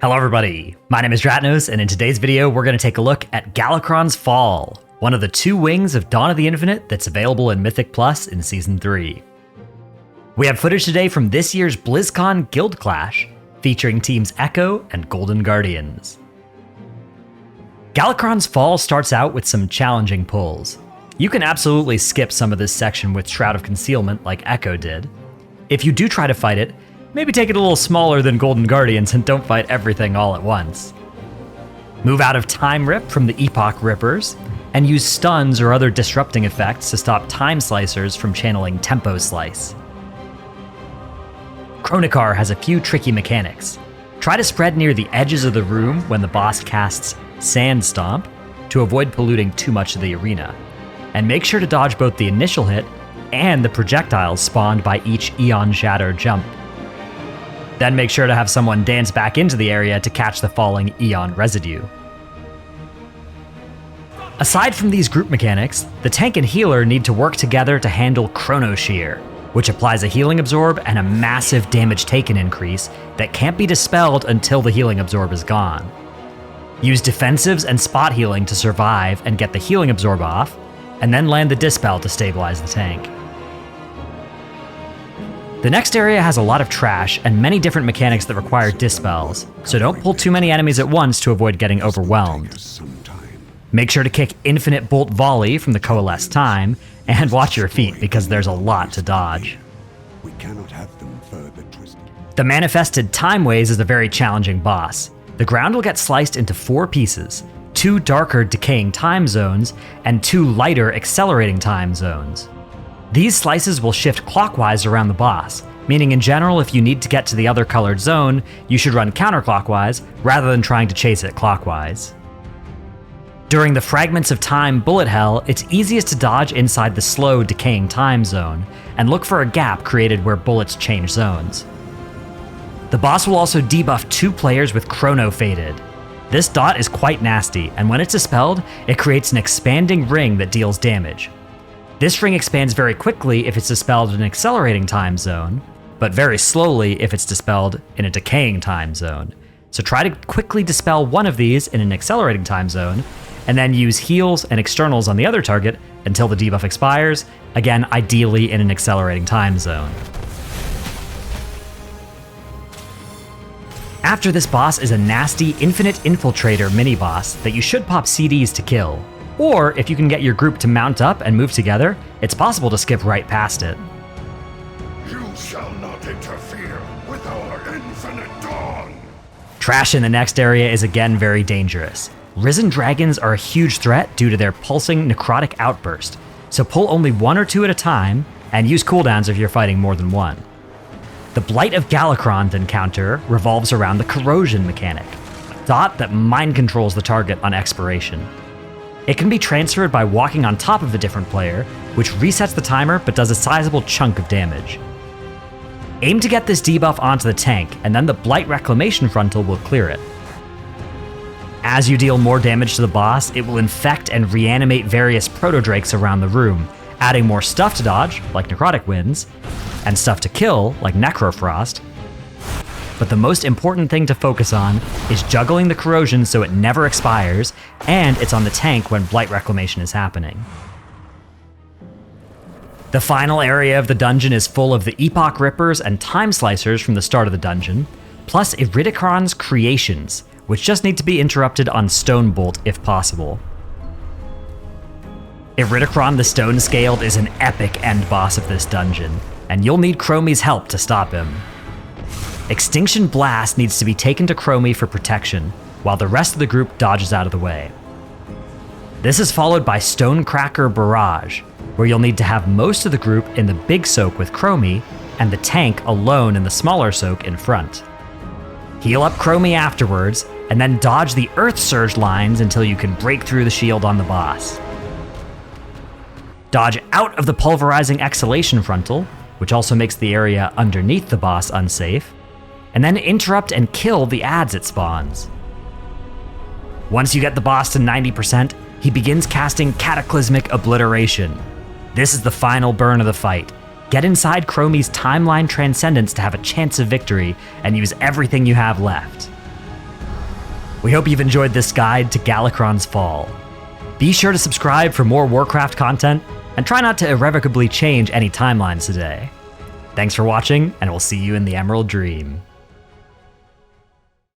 Hello everybody, my name is Dratnos, and in today's video we're going to take a look at Galakrond's Fall, one of the two wings of Dawn of the Infinite that's available in Mythic Plus in Season 3. We have footage today from this year's BlizzCon Guild Clash, featuring teams Echo and Golden Guardians. Galakrond's Fall starts out with some challenging pulls. You can absolutely skip some of this section with Shroud of Concealment like Echo did. If you do try to fight it, maybe take it a little smaller than Golden Guardians and don't fight everything all at once. Move out of Time Rip from the Epoch Rippers, and use stuns or other disrupting effects to stop Time Slicers from channeling Tempo Slice. Chronikar has a few tricky mechanics. Try to spread near the edges of the room when the boss casts Sand Stomp to avoid polluting too much of the arena, and make sure to dodge both the initial hit and the projectiles spawned by each Eon Shatter jump. Then make sure to have someone dance back into the area to catch the falling Eon residue. Aside from these group mechanics, the tank and healer need to work together to handle Chrono Shear, which applies a healing absorb and a massive damage taken increase that can't be dispelled until the healing absorb is gone. Use defensives and spot healing to survive and get the healing absorb off, and then land the dispel to stabilize the tank. The next area has a lot of trash and many different mechanics that require dispels, so don't pull too many enemies at once to avoid getting overwhelmed. Make sure to kick Infinite Bolt Volley from the Coalesce Time, and watch your feet because there's a lot to dodge. We cannot have them further twisted. The Manifested Timeways is a very challenging boss. The ground will get sliced into 4 pieces, 2 darker decaying time zones, and 2 lighter accelerating time zones. These slices will shift clockwise around the boss, meaning in general if you need to get to the other colored zone, you should run counterclockwise rather than trying to chase it clockwise. During the Fragments of Time bullet hell, it's easiest to dodge inside the slow decaying time zone, and look for a gap created where bullets change zones. The boss will also debuff 2 players with Chrono Faded. This dot is quite nasty, and when it's dispelled, it creates an expanding ring that deals damage. This ring expands very quickly if it's dispelled in an accelerating time zone, but very slowly if it's dispelled in a decaying time zone. So try to quickly dispel one of these in an accelerating time zone, and then use heals and externals on the other target until the debuff expires, again ideally in an accelerating time zone. After this boss is a nasty Infinite Infiltrator mini-boss that you should pop CDs to kill. Or, if you can get your group to mount up and move together, it's possible to skip right past it. You shall not interfere with our infinite dawn! Trash in the next area is again very dangerous. Risen dragons are a huge threat due to their pulsing necrotic outburst, so pull only 1 or 2 at a time, and use cooldowns if you're fighting more than one. The Blight of Galakrond encounter revolves around the corrosion mechanic, a dot that mind controls the target on expiration. It can be transferred by walking on top of a different player, which resets the timer but does a sizable chunk of damage. Aim to get this debuff onto the tank, and then the Blight Reclamation frontal will clear it. As you deal more damage to the boss, it will infect and reanimate various proto-drakes around the room, adding more stuff to dodge, like Necrotic Winds, and stuff to kill, like Necrofrost. But the most important thing to focus on is juggling the corrosion so it never expires, and it's on the tank when Blight Reclamation is happening. The final area of the dungeon is full of the Epoch Rippers and Time Slicers from the start of the dungeon, plus Iridikron's creations, which just need to be interrupted on Stonebolt if possible. Iridikron the Stonescaled is an epic end boss of this dungeon, and you'll need Chromie's help to stop him. Extinction Blast needs to be taken to Chromie for protection, while the rest of the group dodges out of the way. This is followed by Stonecracker Barrage, where you'll need to have most of the group in the big soak with Chromie, and the tank alone in the smaller soak in front. Heal up Chromie afterwards, and then dodge the Earth Surge lines until you can break through the shield on the boss. Dodge out of the Pulverizing Exhalation frontal, which also makes the area underneath the boss unsafe, and then interrupt and kill the adds it spawns. Once you get the boss to 90%, he begins casting Cataclysmic Obliteration. This is the final burn of the fight. Get inside Chromie's Timeline Transcendence to have a chance of victory, and use everything you have left. We hope you've enjoyed this guide to Galakrond's fall. Be sure to subscribe for more Warcraft content, and try not to irrevocably change any timelines today. Thanks for watching, and we'll see you in the Emerald Dream.